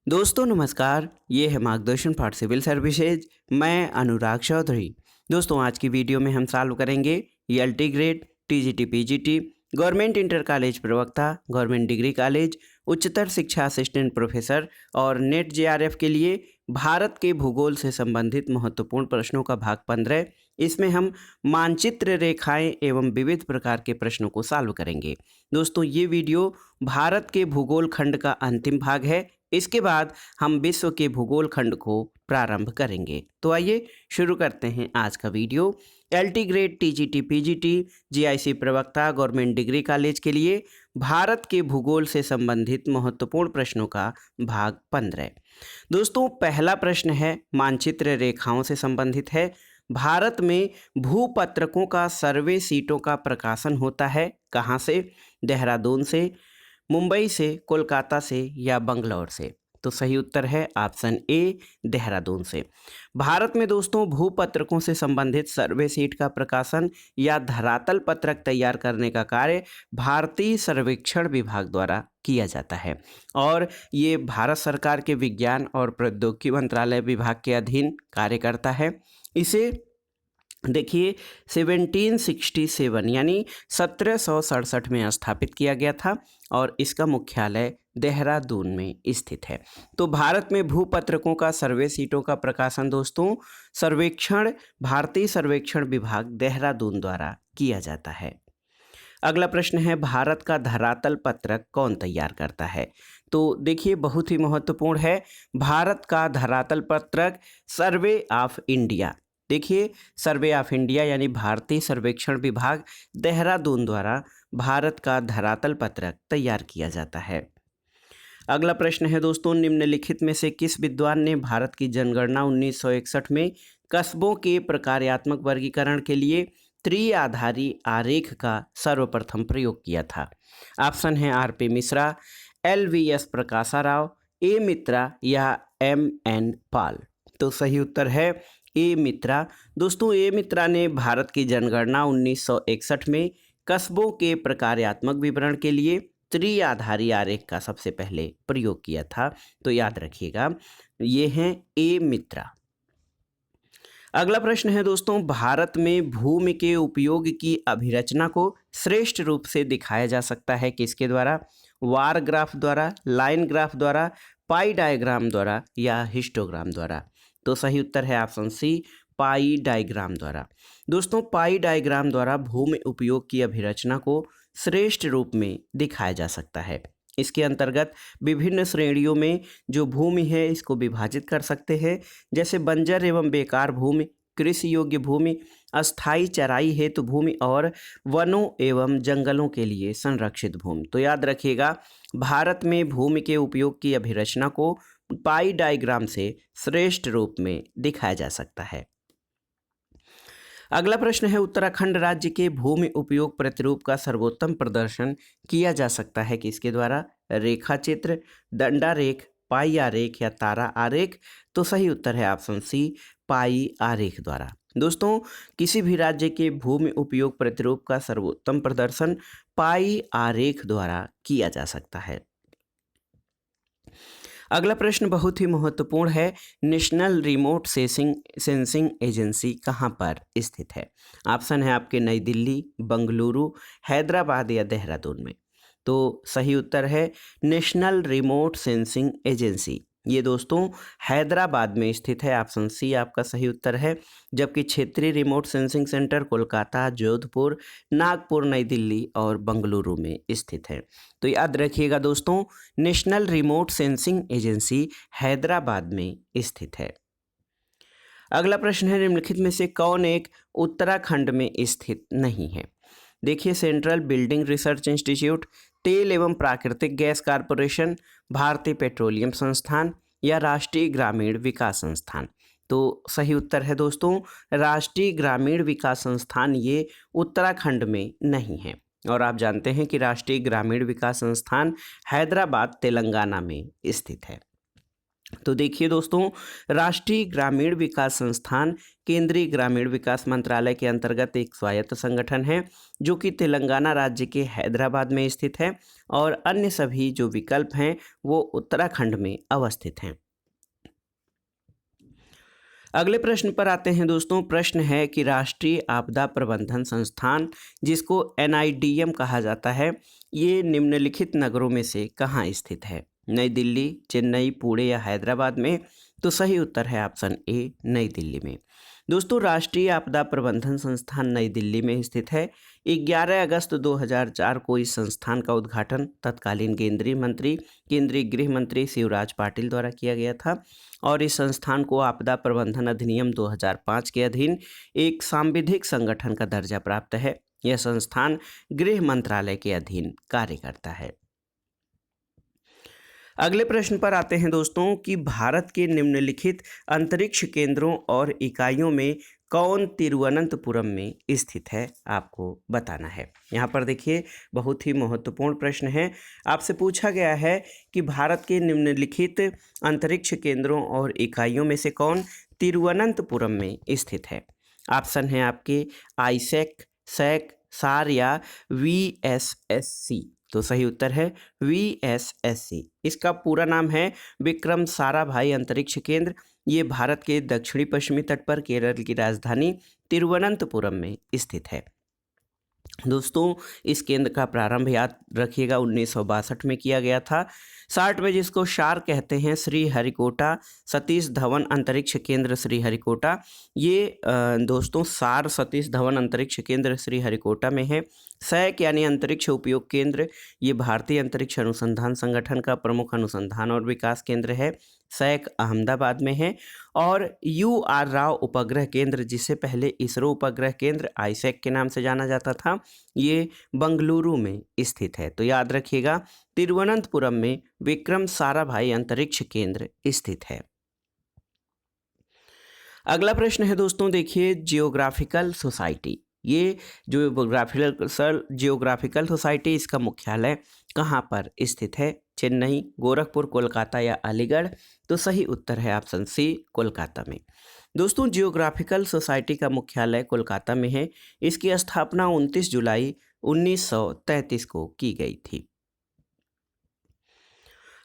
दोस्तों नमस्कार, ये है मार्गदर्शन फॉर सिविल सर्विसेज। मैं अनुराग चौधरी। दोस्तों आज की वीडियो में हम सॉल्व करेंगे LT grade, TGT PGT, government inter college प्रवक्ता, गवर्नमेंट डिग्री कॉलेज, उच्चतर शिक्षा असिस्टेंट प्रोफेसर और नेट जेआरएफ के लिए भारत के भूगोल से संबंधित महत्वपूर्ण प्रश्नों का भाग 15। इसमें हम मानचित्र रेखाएं एवं विविध प्रकार के प्रश्नों को सॉल्व करेंगे। दोस्तों ये वीडियो भारत के भूगोल खंड का अंतिम भाग है। इसके बाद हम विश्व के भूगोल खंड को प्रारंभ करेंगे। तो आइए शुरू करते हैं आज का video. LT grade, TGT PGT, GIC प्रवक्ता, गवर्नमेंट डिग्री कॉलेज के लिए भारत के भूगोल से संबंधित महत्वपूर्ण प्रश्नों का भाग 15। दोस्तों पहला प्रश्न है, मानचित्र रेखाओं से संबंधित है। भारत में भूपत्रकों का सर्वे सीटों का प्रकाशन होता है कहाँ से? देहरादून से, मुंबई से, कोलकाता से या बंगलौर से? तो सही उत्तर है ऑप्शन ए, देहरादून से। भारत में दोस्तों भूपत्रकों से संबंधित सर्वे सीट का प्रकाशन या धरातल पत्रक तैयार करने का कार्य भारतीय सर्वेक्षण विभाग द्वारा किया जाता है और ये भारत सरकार के विज्ञान और प्रौद्योगिकी मंत्रालय विभाग के अधीन कार्य करता है। इसे देखिए 1767 यानी 1767 में स्थापित किया गया था और इसका मुख्यालय देहरादून में स्थित है। तो भारत में भूपत्रकों का सर्वे सीटों का प्रकाशन दोस्तों भारतीय सर्वेक्षण विभाग देहरादून द्वारा किया जाता है। अगला प्रश्न है, भारत का धरातल पत्रक कौन तैयार करता है? तो देखिए बहुत ही महत्वपूर्ण है, भारत का धरातल पत्रक सर्वे ऑफ इंडिया। देखिए सर्वे ऑफ इंडिया यानी भारतीय सर्वेक्षण विभाग देहरादून द्वारा भारत का धरातल पत्रक तैयार किया जाता है। अगला प्रश्न है दोस्तों, निम्नलिखित में से किस विद्वान ने भारत की जनगणना 1961 में कस्बों के प्रकार्यात्मक वर्गीकरण के लिए त्रिआधारी आरेख का सर्वप्रथम प्रयोग किया था? ऑप्शन है आरपी मिश्रा, एलवीएस प्रकाशा राव, ए मित्रा या एमएन पाल। तो सही उत्तर है ए मित्रा। दोस्तों ए मित्रा ने भारत की जनगणना 1961 में कस्बों के प्रकार्यात्मक विवरण के लिए त्रिआधारी आरेख का सबसे पहले प्रयोग किया था। तो याद रखिएगा ये हैं ए मित्रा। अगला प्रश्न है दोस्तों, भारत में भूमि के उपयोग की अभिरचना को श्रेष्ठ रूप से दिखाया जा सकता है किसके द्वारा? वार ग्राफ द्वारा, लाइन ग्राफ द्वारा, पाई डायग्राम द्वारा या हिस्टोग्राम द्वारा? तो सही उत्तर है ऑप्शन सी, पाई डायग्राम द्वारा। दोस्तों पाई डायग्राम द्वारा भूमि उपयोग की अभिरचना को श्रेष्ठ रूप में दिखाया जा सकता है। इसके अंतर्गत विभिन्न श्रेणियों में जो भूमि है इसको विभाजित कर सकते हैं, जैसे बंजर एवं बेकार भूमि, कृषि योग्य भूमि, अस्थायी चराई हेतु भूमि और वनों एवं जंगलों के लिए संरक्षित भूमि। तो याद रखिएगा भारत में भूमि के उपयोग की अभिरचना को पाई डायग्राम से श्रेष्ठ रूप में दिखाया जा सकता है। अगला प्रश्न है, उत्तराखंड राज्य के भूमि उपयोग प्रतिरूप का सर्वोत्तम प्रदर्शन किया जा सकता है किसके द्वारा? रेखा चित्र, दंडा रेख, पाई आरेख या तारा आरेख? तो सही उत्तर है ऑप्शन सी, पाई आरेख द्वारा। दोस्तों किसी भी राज्य के भूमि उपयोग प्रतिरूप का सर्वोत्तम प्रदर्शन पाई आरेख द्वारा किया जा सकता है। अगला प्रश्न बहुत ही महत्वपूर्ण है, नेशनल रिमोट सेंसिंग एजेंसी कहाँ पर स्थित है? ऑप्शन है आपके नई दिल्ली, बंगलुरु, हैदराबाद या देहरादून में? तो सही उत्तर है नेशनल रिमोट सेंसिंग एजेंसी, ये दोस्तों हैदराबाद में स्थित है। ऑप्शन सी आपका सही उत्तर है। जबकि क्षेत्रीय remote sensing centre Kolkata, Jodhpur, Nagpur, नई दिल्ली और बंगलुरु में स्थित है। तो याद रखिएगा दोस्तों national remote sensing agency Hyderabad में स्थित है। अगला प्रश्न है, निम्नलिखित में से कौन एक उत्तराखंड में स्थित नहीं है? देखिए सेंट्रल बिल्डिंग रिसर्च इंस्टीट्यूट, तेल एवं प्राकृतिक गैस कारपोरेशन, भारतीय पेट्रोलियम संस्थान या राष्ट्रीय ग्रामीण विकास संस्थान? तो सही उत्तर है दोस्तों राष्ट्रीय ग्रामीण विकास संस्थान, ये उत्तराखंड में नहीं है। और आप जानते हैं कि राष्ट्रीय ग्रामीण विकास संस्थान हैदराबाद तेलंगाना में स्थित है। तो देखिए दोस्तों, राष्ट्रीय ग्रामीण विकास संस्थान केंद्रीय ग्रामीण विकास मंत्रालय के अंतर्गत एक स्वायत्त संगठन है जो कि तेलंगाना राज्य के हैदराबाद में स्थित है और अन्य सभी जो विकल्प हैं वो उत्तराखंड में अवस्थित हैं। अगले प्रश्न पर आते हैं दोस्तों। प्रश्न है कि राष्ट्रीय आपदा प्रबंधन संस्थान, जिसको NIDM कहा जाता है, ये निम्नलिखित नगरों में से कहाँ स्थित है? नई दिल्ली, चेन्नई, पुणे या हैदराबाद में? तो सही उत्तर है ऑप्शन ए, नई दिल्ली में। दोस्तों, राष्ट्रीय आपदा प्रबंधन संस्थान नई दिल्ली में स्थित है। 11 अगस्त 2004 को इस संस्थान का उद्घाटन तत्कालीन केंद्रीय गृह मंत्री शिवराज पाटिल द्वारा किया गया था और इस संस्थान को आपदा प्रबंधन अधिनियम 2005 के अधीन एक सांविधिक संगठन का दर्जा प्राप्त है। यह संस्थान गृह मंत्रालय के अधीन कार्य करता है। अगले प्रश्न पर आते हैं दोस्तों कि भारत के निम्नलिखित अंतरिक्ष केंद्रों और इकाइयों में कौन तिरुवनंतपुरम में स्थित है? आपको बताना है। यहाँ पर देखिए, बहुत ही महत्वपूर्ण प्रश्न है। आपसे पूछा गया है कि भारत के निम्नलिखित अंतरिक्ष केंद्रों और इकाइयों में से कौन तिरुवनंतपुरम में स्थित है? ऑप्शन है आपके आईसैक, सैक, सार या VSSC। तो सही उत्तर है VSSC। इसका पूरा नाम है विक्रम साराभाई अंतरिक्ष केंद्र। ये भारत के दक्षिणी पश्चिमी तट पर केरल की राजधानी तिरुवनंतपुरम में स्थित है। दोस्तों, इस केंद्र का प्रारंभ याद रखिएगा 1962 में किया गया था। 60 में, जिसको शार कहते हैं, श्री हरिकोटा सतीश धवन अंतरिक्ष केंद्र श्रीहरिकोटा। ये दोस्तों सार सतीश धवन अंतरिक्ष केंद्र श्रीहरिकोटा में है। सैक यानी अंतरिक्ष उपयोग केंद्र, ये भारतीय अंतरिक्ष अनुसंधान संगठन का प्रमुख अनुसंधान और विकास केंद्र है। सैक अहमदाबाद में है। और UR राव उपग्रह केंद्र, जिसे पहले इसरो उपग्रह केंद्र आईसैक के नाम से जाना जाता था, ये बंगलुरु में स्थित है। तो याद रखिएगा, तिरुवनंतपुरम में विक्रम साराभाई अंतरिक्ष केंद्र स्थित है। अगला प्रश्न है दोस्तों, देखिए, जियोग्राफिकल सोसाइटी, ये जो जियोग्राफिकल सोसाइटी, इसका मुख्यालय कहाँ पर स्थित है? चेन्नई, गोरखपुर, कोलकाता या अलीगढ़? तो सही उत्तर है ऑप्शन सी, कोलकाता में। दोस्तों, जियोग्राफिकल सोसाइटी का मुख्यालय कोलकाता में है। इसकी स्थापना 29 जुलाई 1933 को की गई थी।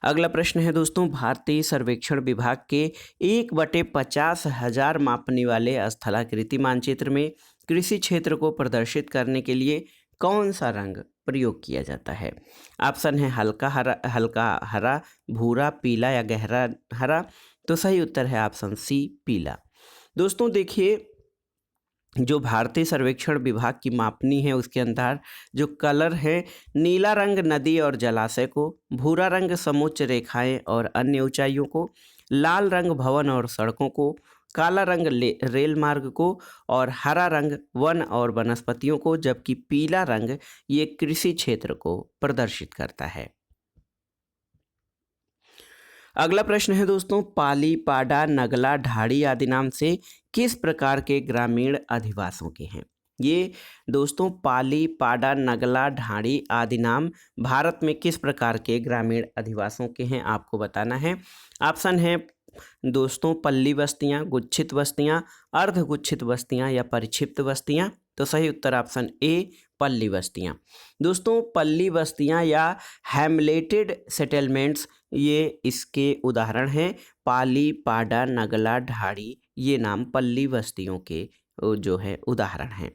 अगला प्रश्न है दोस्तों, भारतीय सर्वेक्षण विभाग के 1/50,000 मापने वाले स्थलाकृति मानचित्र में कृषि क्षेत्र को प्रदर्शित करने के लिए कौन सा रंग प्रयोग किया जाता है? ऑप्शन है हल्का हरा, भूरा, पीला या गहरा हरा? तो सही उत्तर है ऑप्शन सी, पीला। दोस्तों देखिए, जो भारतीय सर्वेक्षण विभाग की मापनी है उसके अंदर जो कलर है, नीला रंग नदी और जलाशय को, भूरा रंग समुच्च रेखाएं और अन्य ऊंचाइयों को, लाल रंग भवन और सड़कों को, काला रंग रेल मार्ग को और हरा रंग वन और वनस्पतियों को, जबकि पीला रंग ये कृषि क्षेत्र को प्रदर्शित करता है। अगला प्रश्न है दोस्तों, पाली, पाडा, नगला, ढाड़ी आदि नाम से किस प्रकार के ग्रामीण अधिवासों के हैं? ये दोस्तों पाली, पाडा, नगला, ढाड़ी आदि नाम भारत में किस प्रकार के ग्रामीण अधिवासों के हैं? आपको बताना है। ऑप्शन है दोस्तों पल्ली बस्तियां, गुच्छित बस्तियां, अर्धगुच्छित बस्तियां या परिक्षिप्त बस्तियां? तो सही उत्तर ऑप्शन ए, पल्ली बस्तियां। दोस्तों, पल्ली बस्तियां या हैमलेटेड सेटलमेंट्स ये इसके उदाहरण हैं। पाली, पाडा, नगला, ढाड़ी ये नाम पल्ली बस्तियों के जो है उदाहरण हैं।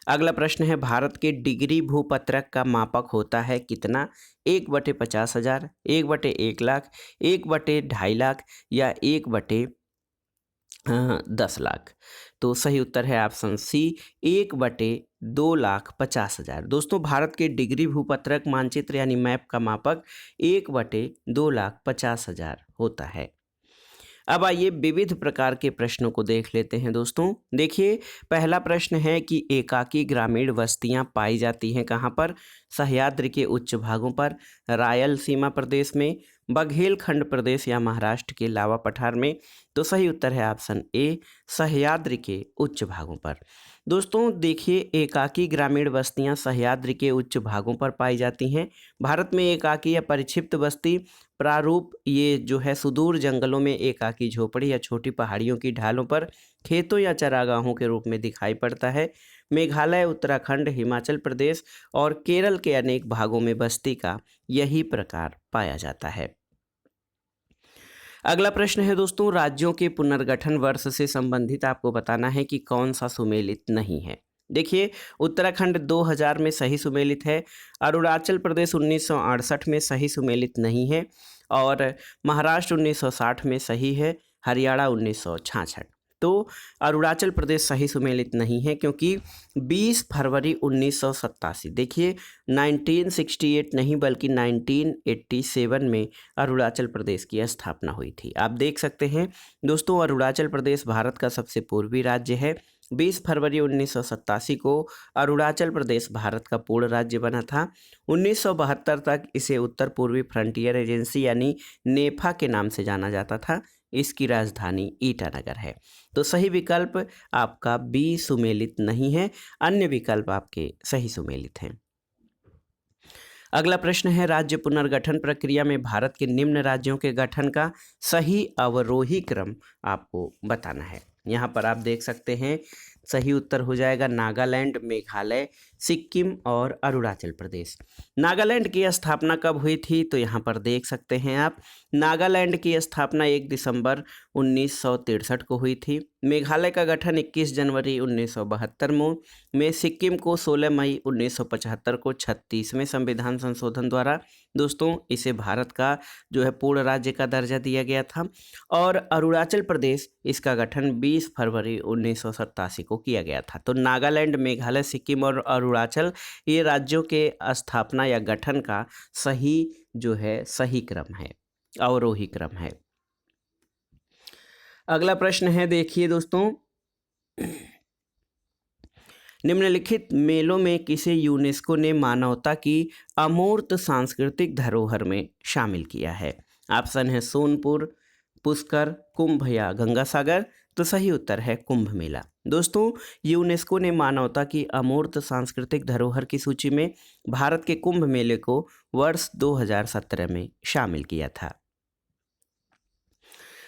अगला प्रश्न है, भारत के डिग्री भूपत्रक का मापक होता है कितना? 1/50,000, 1/1 लाख, 1/2.5 लाख या 1/10 लाख? तो सही उत्तर है ऑप्शन सी, 1/2,50,000। दोस्तों, भारत के डिग्री भूपत्रक मानचित्र यानी मैप का मापक 1/2,50,000 होता है। अब आइए विविध प्रकार के प्रश्नों को देख लेते हैं दोस्तों। देखिए, पहला प्रश्न है कि एकाकी ग्रामीण बस्तियां पाई जाती हैं कहाँ पर? सह्याद्री के उच्च भागों पर, रायलसीमा प्रदेश में, बघेलखंड प्रदेश या महाराष्ट्र के लावा पठार में? तो सही उत्तर है ऑप्शन ए, सह्याद्री के उच्च भागों पर। दोस्तों देखिए, एकाकी ग्रामीण बस्तियां सह्याद्री के उच्च भागों पर पाई जाती हैं। भारत में एकाकी या परिक्षिप्त बस्ती प्रारूप ये जो है सुदूर जंगलों में एकाकी झोपड़ी या छोटी पहाड़ियों की ढालों पर खेतों या चरागाहों के रूप में दिखाई पड़ता है। मेघालय, उत्तराखंड, हिमाचल प्रदेश और केरल के अनेक भागों में बस्ती का यही प्रकार पाया जाता है। अगला प्रश्न है दोस्तों, राज्यों के पुनर्गठन वर्ष से संबंधित आपको बताना है कि कौन सा सुमेलित नहीं है। देखिए, उत्तराखंड 2000 में सही सुमेलित है, अरुणाचल प्रदेश 1968 में सही सुमेलित नहीं है और महाराष्ट्र 1960 में सही है, हरियाणा 1966। तो अरुणाचल प्रदेश सही सुमेलित नहीं है क्योंकि 20 फरवरी 1987, देखिए 1968 नहीं बल्कि 1987 में अरुणाचल प्रदेश की स्थापना हुई थी। आप देख सकते हैं दोस्तों, अरुणाचल प्रदेश भारत का सबसे पूर्वी राज्य है। 20 फरवरी 1987 को अरुणाचल प्रदेश भारत का पूर्ण राज्य बना था। 1972 तक इसे उत्तर पूर्वी फ्रंटियर एजेंसी यानी नेफा के नाम से जाना जाता था। इसकी राजधानी ईटानगर है। तो सही विकल्प आपका बी सुमेलित नहीं है, अन्य विकल्प आपके सही सुमेलित हैं। अगला प्रश्न है, राज्य पुनर्गठन प्रक्रिया में भारत के निम्न राज्यों के गठन का सही अवरोही क्रम आपको बताना है। यहाँ पर आप देख सकते हैं सही उत्तर हो जाएगा नागालैंड, मेघालय, सिक्किम और अरुणाचल प्रदेश। नागालैंड की स्थापना कब हुई थी? तो यहाँ पर देख सकते हैं आप, नागालैंड की स्थापना 1 दिसंबर 1963 को हुई थी। मेघालय का गठन 21 जनवरी 1972 में, सिक्किम को 16 मई 1975 को 36वें संविधान संशोधन द्वारा दोस्तों इसे भारत का जो है पूर्ण राज्य का दर्जा दिया गया था, और अरुणाचल प्रदेश इसका गठन 20 फरवरी 1987 को किया गया था। तो नागालैंड, मेघालय, सिक्किम और अरुणाचल ये राज्यों के स्थापना या गठन का सही जो है सही क्रम है, अवरोही क्रम है। अगला प्रश्न है, देखिए दोस्तों, निम्नलिखित मेलों में किसे यूनेस्को ने मानवता की अमूर्त सांस्कृतिक धरोहर में शामिल किया है? ऑप्शन है सोनपुर, पुष्कर, कुंभ या गंगा सागर। तो सही उत्तर है कुंभ मेला। दोस्तों, यूनेस्को ने मानवता की अमूर्त सांस्कृतिक धरोहर की सूची में भारत के कुंभ मेले को वर्ष 2017 में शामिल किया था।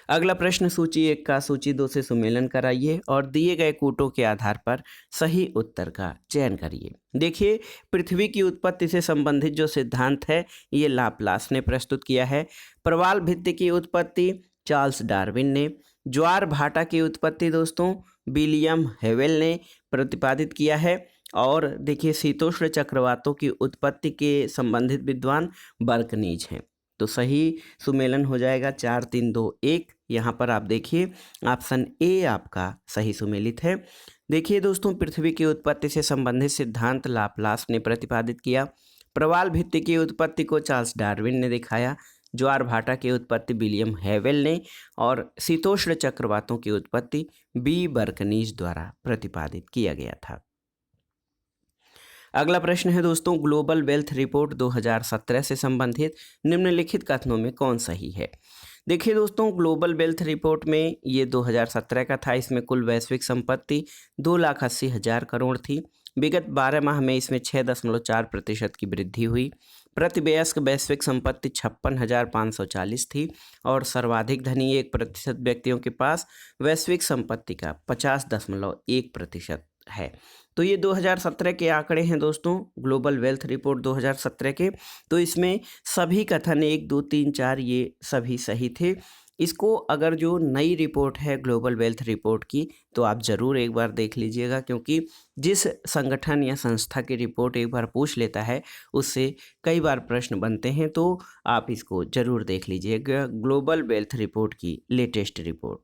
अगला प्रश्न, सूची 1 का सूची 2 से सुमेलन कराइए और दिए गए कूटों के आधार पर सही उत्तर का चयन करिए। देखिए, पृथ्वी की उत्पत्ति से संबंधित जो सिद्धांत है ये लाप्लास ने प्रस्तुत किया है। प्रवाल भित्ति की उत्पत्ति चार्ल्स डार्विन ने। ज्वार भाटा की उत्पत्ति दोस्तों विलियम हेवेल ने प्रतिपादित किया है। और देखिए, शीतोष्ण चक्रवातों की उत्पत्ति के संबंधित विद्वान बर्कनीज हैं। तो सही सुमेलन हो जाएगा 4, 3, 2, 1। यहाँ पर आप देखिए ऑप्शन ए आपका सही सुमेलित है। देखिए दोस्तों, पृथ्वी की उत्पत्ति से संबंधित सिद्धांत लाप्लास ने प्रतिपादित किया। प्रवाल भित्ति की उत्पत्ति को चार्ल्स डार्विन ने दिखाया। ज्वार भाटा की उत्पत्ति विलियम हेवेल ने, और शीतोष्ण चक्रवातों की उत्पत्ति बी बर्कनीज द्वारा प्रतिपादित किया गया था। अगला प्रश्न है दोस्तों, ग्लोबल वेल्थ रिपोर्ट 2017 से संबंधित निम्नलिखित कथनों में कौन सही है? देखिए दोस्तों, ग्लोबल वेल्थ रिपोर्ट में ये 2017 का था। इसमें कुल वैश्विक संपत्ति 2,80,000 करोड़ थी। विगत 12 माह में इसमें 6.4% की वृद्धि हुई। प्रतिवयस्क वैश्विक संपत्ति 56,540 थी और सर्वाधिक धनी 1% व्यक्तियों के पास वैश्विक संपत्ति का 50.1% है। तो ये 2017 के आंकड़े हैं दोस्तों, ग्लोबल वेल्थ रिपोर्ट 2017 के। तो इसमें सभी कथन 1, 2, 3, 4 ये सभी सही थे। इसको अगर जो नई रिपोर्ट है ग्लोबल वेल्थ रिपोर्ट की, तो आप ज़रूर एक बार देख लीजिएगा, क्योंकि जिस संगठन या संस्था की रिपोर्ट एक बार पूछ लेता है उससे कई बार प्रश्न बनते हैं। तो आप इसको ज़रूर देख लीजिएगा, ग्लोबल वेल्थ रिपोर्ट की लेटेस्ट रिपोर्ट।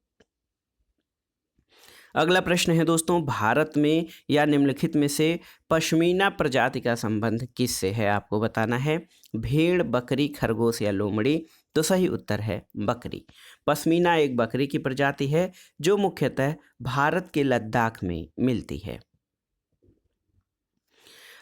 अगला प्रश्न है दोस्तों, भारत में या निम्नलिखित में से पश्मीना प्रजाति का संबंध किससे है? आपको बताना है। भेड़, बकरी, खरगोश या लोमड़ी। तो सही उत्तर है बकरी। पश्मीना एक बकरी की प्रजाति है जो मुख्यतः भारत के लद्दाख में मिलती है।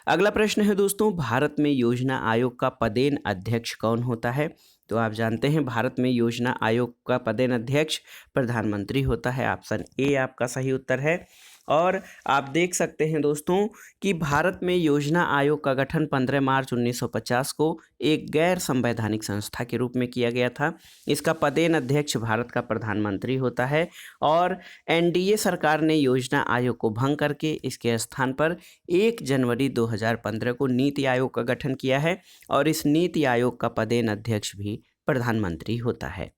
अगला प्रश्न है दोस्तों, भारत में योजना आयोग का पदेन अध्यक्ष कौन होता है? तो आप जानते हैं भारत में योजना आयोग का पदेन अध्यक्ष प्रधानमंत्री होता है। ऑप्शन ए आपका सही उत्तर है। और आप देख सकते हैं दोस्तों कि भारत में योजना आयोग का गठन 15 मार्च 1950 को एक गैर संवैधानिक संस्था के रूप में किया गया था। इसका पदेन अध्यक्ष भारत का प्रधानमंत्री होता है और एनडीए सरकार ने योजना आयोग को भंग करके इसके स्थान पर 1 जनवरी 2015 को नीति आयोग का गठन किया है और इस नीति आयोग का पदेन अध्यक्ष भी प्रधानमंत्री होता है।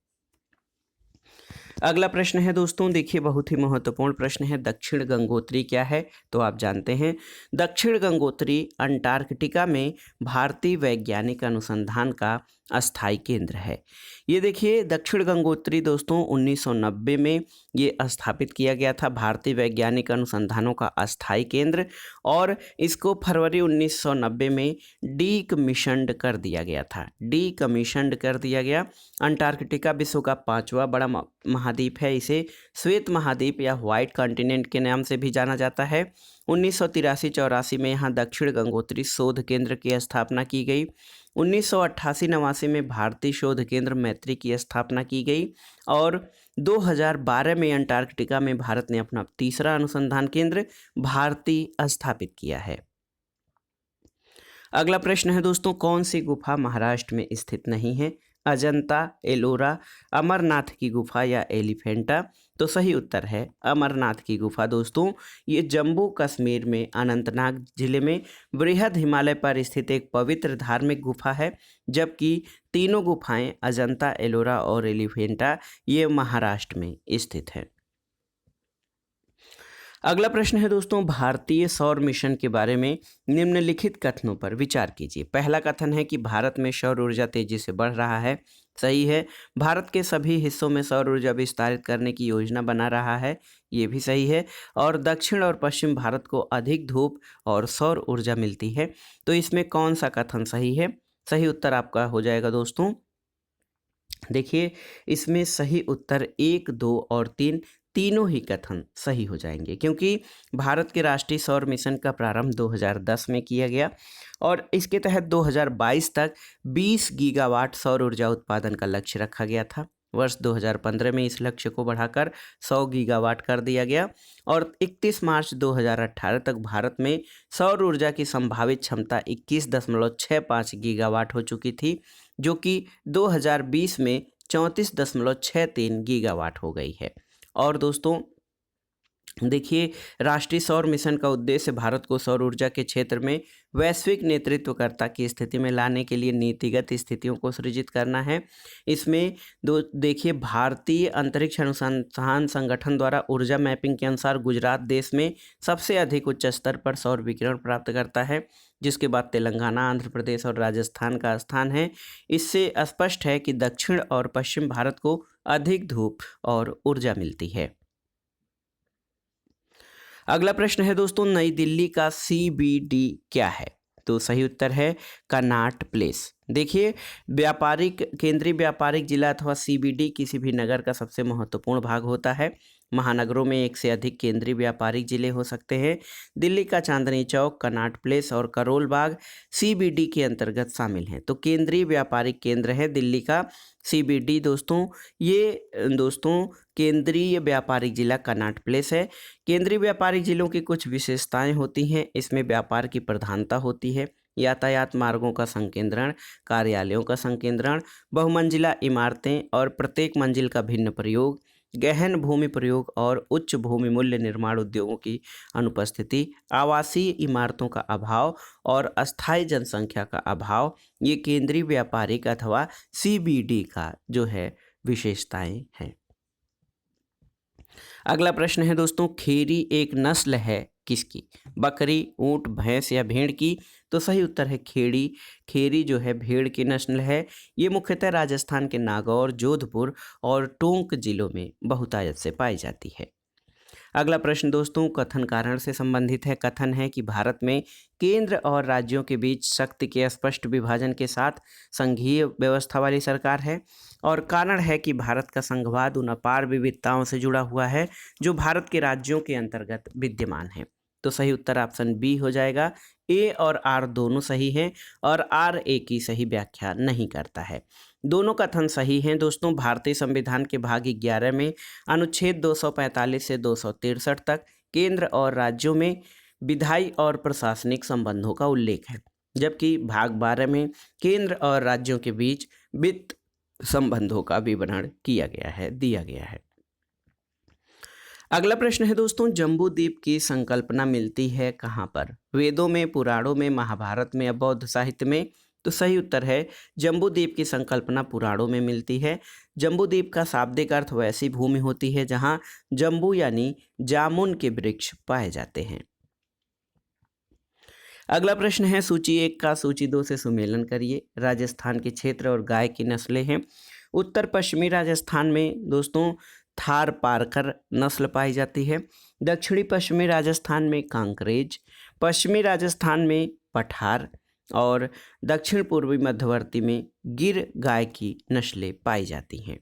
अगला प्रश्न है दोस्तों, देखिए बहुत ही महत्वपूर्ण प्रश्न है। दक्षिण गंगोत्री क्या है? तो आप जानते हैं दक्षिण गंगोत्री अंटार्कटिका में भारतीय वैज्ञानिक अनुसंधान का अस्थायी केंद्र है। ये देखिए दक्षिण गंगोत्री दोस्तों 1990 में ये स्थापित किया गया था, भारतीय वैज्ञानिक अनुसंधानों का अस्थायी केंद्र, और इसको फरवरी 1990 में डीकमीशन्ड कर दिया गया था। डीकमीशन्ड कर दिया गया। अंटार्कटिका विश्व का 5वां बड़ा महाद्वीप है। इसे श्वेत महाद्वीप या व्हाइट कॉन्टिनेंट के नाम से भी जाना जाता है। 1983-84 में यहाँ दक्षिण गंगोत्री शोध केंद्र की स्थापना की गई। 1988-89 में भारतीय शोध केंद्र मैत्री की स्थापना की गई और 2012 में अंटार्कटिका में भारत ने अपना तीसरा अनुसंधान केंद्र भारतीय स्थापित किया है। अगला प्रश्न है दोस्तों, कौन सी गुफा महाराष्ट्र में स्थित नहीं है? अजंता, एलोरा, अमरनाथ की गुफा या एलिफेंटा? तो सही उत्तर है अमरनाथ की गुफा दोस्तों। ये जम्मू कश्मीर में अनंतनाग जिले में बृहद हिमालय पर स्थित एक पवित्र धार्मिक गुफा है, जबकि तीनों गुफाएं अजंता, एलोरा और एलिफेंटा ये महाराष्ट्र में स्थित है। अगला प्रश्न है दोस्तों, भारतीय सौर मिशन के बारे में निम्नलिखित कथनों पर विचार कीजिए। पहला कथन है कि भारत में सौर ऊर्जा तेजी से बढ़ रहा है। सही है। भारत के सभी हिस्सों में सौर ऊर्जा विस्तारित करने की योजना बना रहा है। ये भी सही है। और दक्षिण और पश्चिम भारत को अधिक धूप और सौर ऊर्जा मिलती है। तो इसमें कौन सा कथन सही है? सही उत्तर आपका हो जाएगा दोस्तों, देखिए इसमें सही उत्तर 1, 2 और 3 तीनों ही कथन सही हो जाएंगे, क्योंकि भारत के राष्ट्रीय सौर मिशन का प्रारंभ 2010 में किया गया और इसके तहत 2022 तक 20 गीगावाट सौर ऊर्जा उत्पादन का लक्ष्य रखा गया था। वर्ष 2015 में इस लक्ष्य को बढ़ाकर 100 गीगावाट कर दिया गया और 31 मार्च 2018 तक भारत में सौर ऊर्जा की संभावित क्षमता 21.65 गीगावाट हो चुकी थी, जो कि 2020 में 34.63 गीगावाट हो गई है। और दोस्तों देखिए, राष्ट्रीय सौर मिशन का उद्देश्य भारत को सौर ऊर्जा के क्षेत्र में वैश्विक नेतृत्वकर्ता की स्थिति में लाने के लिए नीतिगत स्थितियों को सृजित करना है। इसमें देखिए भारतीय अंतरिक्ष अनुसंधान संगठन द्वारा ऊर्जा मैपिंग के अनुसार गुजरात देश में सबसे अधिक उच्च स्तर पर सौर विकिरण प्राप्त करता है, जिसके बाद तेलंगाना, आंध्र प्रदेश और राजस्थान का स्थान है। इससे स्पष्ट है कि दक्षिण और पश्चिम भारत को अधिक धूप और ऊर्जा मिलती है। अगला प्रश्न है दोस्तों, नई दिल्ली का CBD क्या है? तो सही उत्तर है कनॉट प्लेस। देखिए केंद्रीय व्यापारिक जिला अथवा CBD किसी भी नगर का सबसे महत्वपूर्ण भाग होता है। महानगरों में एक से अधिक केंद्रीय व्यापारिक जिले हो सकते हैं। दिल्ली का चांदनी चौक, कनॉट प्लेस और करोल बाग CBD के अंतर्गत शामिल हैं। तो केंद्रीय व्यापारिक केंद्र है दिल्ली का CBD दोस्तों। ये दोस्तों केंद्रीय व्यापारिक जिला कनॉट प्लेस है। केंद्रीय व्यापारिक जिलों की कुछ विशेषताएं होती हैं। इसमें व्यापार की प्रधानता होती है, यातायात मार्गों का संकेंद्रण, कार्यालयों का संकेंद्रण, बहुमंजिला इमारतें और प्रत्येक मंजिल का भिन्न प्रयोग, गहन भूमि प्रयोग और उच्च भूमि मूल्य निर्माण उद्योगों की अनुपस्थिति, आवासीय इमारतों का अभाव और अस्थायी जनसंख्या का अभाव, ये केंद्रीय व्यापारिक अथवा CBD का जो है विशेषताएं हैं। अगला प्रश्न है दोस्तों, खेरी एक नस्ल है किसकी? बकरी, ऊंट, भैंस या भेड़ की? तो सही उत्तर है खेड़ी। खेरी जो है भेड़ की नस्ल है। ये मुख्यतः राजस्थान के नागौर, जोधपुर और टोंक जिलों में बहुतायत से पाई जाती है। अगला प्रश्न दोस्तों कथन कारण से संबंधित है। कथन है कि भारत में केंद्र और राज्यों के बीच शक्ति के स्पष्ट विभाजन के साथ संघीय व्यवस्था वाली सरकार है और कारण है कि भारत का संघवाद उन अपार विविधताओं से जुड़ा हुआ है जो भारत के राज्यों के अंतर्गत विद्यमान है। तो सही उत्तर ऑप्शन बी हो जाएगा। A और R दोनों सही हैं और R A की सही व्याख्या नहीं करता है। दोनों कथन सही हैं दोस्तों। भारतीय संविधान के भाग 11 में अनुच्छेद 245 से 263 तक केंद्र और राज्यों में विधायी और प्रशासनिक संबंधों का उल्लेख है, जबकि भाग 12 में केंद्र और राज्यों के बीच वित्त संबंधों का विवरण दिया गया है। अगला प्रश्न है दोस्तों, जम्बू द्वीप की संकल्पना मिलती है कहाँ पर? वेदों में, पुराणों में, महाभारत में या बौद्ध साहित्य में? तो सही उत्तर है जम्बू द्वीप की संकल्पना पुराणों में मिलती है। जम्बू द्वीप का शाब्दिक अर्थ वैसी भूमि होती है जहाँ जम्बू यानी जामुन के वृक्ष पाए जाते हैं। अगला प्रश्न है, सूची 1 का सूची 2 से सुमेलन करिए। राजस्थान के क्षेत्र और गाय की नस्लें हैं। उत्तर पश्चिमी राजस्थान में दोस्तों थार पारकर नस्ल पाई जाती है। दक्षिणी पश्चिमी राजस्थान में कांकरेज, पश्चिमी राजस्थान में पठार और दक्षिण पूर्वी मध्यवर्ती में गिर गाय की नस्लें पाई जाती हैं।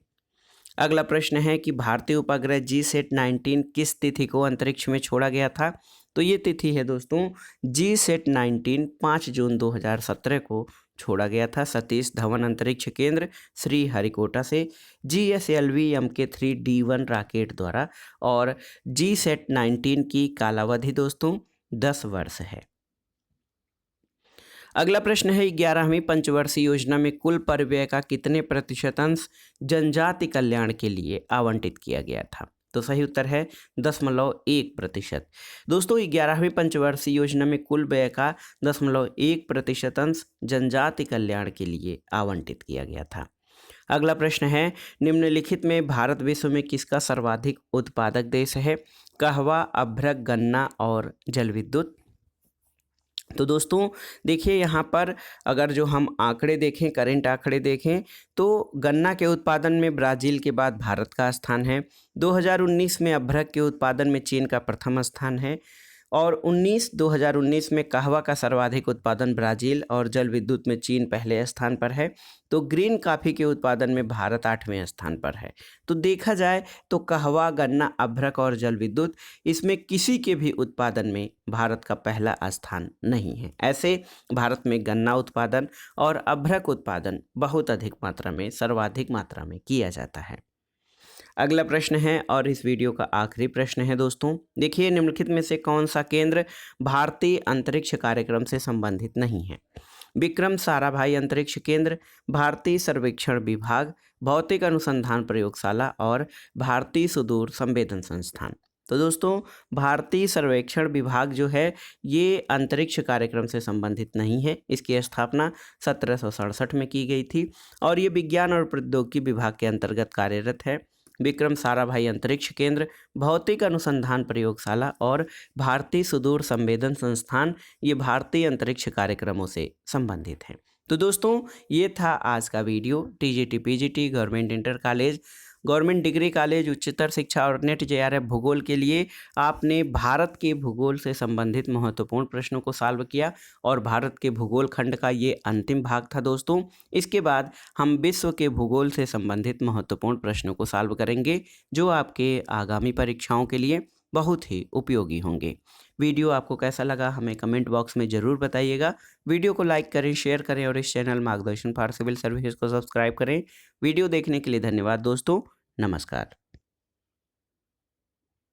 अगला प्रश्न है कि भारतीय उपग्रह GSAT-19 किस तिथि को अंतरिक्ष में छोड़ा गया था? तो ये तिथि है दोस्तों GSAT-19 5 जून 2017 को छोड़ा गया था सतीश धवन अंतरिक्ष केंद्र श्रीहरिकोटा से GSLV Mk3D1 रॉकेट द्वारा। और GSAT-19 की कालावधि दोस्तों 10 वर्ष है। अगला प्रश्न है, 11वीं पंचवर्षीय योजना में कुल परिव्यय का कितने प्रतिशत अंश जनजाति कल्याण के लिए आवंटित किया गया था? तो सही उत्तर है 0.1%। दोस्तों 11वीं पंचवर्षीय योजना में कुल व्यय का 0.1% अंश जनजाति कल्याण के लिए आवंटित किया गया था। अगला प्रश्न है, निम्नलिखित में भारत विश्व में किसका सर्वाधिक उत्पादक देश है? कहवा, अभ्रक, गन्ना और जल विद्युत? तो दोस्तों देखिए यहाँ पर अगर जो हम आंकड़े देखें, करंट आंकड़े देखें, तो गन्ना के उत्पादन में ब्राज़ील के बाद भारत का स्थान है। 2019 में अभ्रक के उत्पादन में चीन का प्रथम स्थान है और 2019 में कहवा का सर्वाधिक उत्पादन ब्राज़ील और जल विद्युत में चीन पहले स्थान पर है। तो ग्रीन कॉफ़ी के उत्पादन में भारत 8वें स्थान पर है। तो देखा जाए तो कहवा, गन्ना, अभ्रक और जल विद्युत इसमें किसी के भी उत्पादन में भारत का पहला स्थान नहीं है। ऐसे भारत में गन्ना उत्पादन और अभ्रक उत्पादन बहुत अधिक मात्रा में, सर्वाधिक मात्रा में किया जाता है। अगला प्रश्न है और इस वीडियो का आखिरी प्रश्न है दोस्तों, देखिए निम्नलिखित में से कौन सा केंद्र भारतीय अंतरिक्ष कार्यक्रम से संबंधित नहीं है? विक्रम साराभाई अंतरिक्ष केंद्र, भारतीय सर्वेक्षण विभाग, भौतिक अनुसंधान प्रयोगशाला और भारतीय सुदूर संवेदन संस्थान। तो दोस्तों भारतीय सर्वेक्षण विभाग जो है ये अंतरिक्ष कार्यक्रम से संबंधित नहीं है। इसकी स्थापना 1767 में की गई थी और ये विज्ञान और प्रौद्योगिकी विभाग के अंतर्गत कार्यरत है। विक्रम साराभाई अंतरिक्ष केंद्र, भौतिक अनुसंधान प्रयोगशाला और भारतीय सुदूर संवेदन संस्थान ये भारतीय अंतरिक्ष कार्यक्रमों से संबंधित हैं। तो दोस्तों ये था आज का video. TGT PGT, government inter college, government degree college, उच्चतर शिक्षा और नेट JRF भूगोल के लिए आपने भारत के भूगोल से संबंधित महत्वपूर्ण प्रश्नों को सॉल्व किया और भारत के भूगोल खंड का ये अंतिम भाग था दोस्तों। इसके बाद हम विश्व के भूगोल से संबंधित महत्वपूर्ण प्रश्नों को सॉल्व करेंगे जो आपके आगामी परीक्षाओं के लिए बहुत ही उपयोगी होंगे। वीडियो आपको कैसा लगा हमें कमेंट बॉक्स में ज़रूर बताइएगा। वीडियो को लाइक करें, शेयर करें और इस चैनल मार्गदर्शन फॉर सिविल सर्विसेज को सब्सक्राइब करें। वीडियो देखने के लिए धन्यवाद दोस्तों। नमस्कार।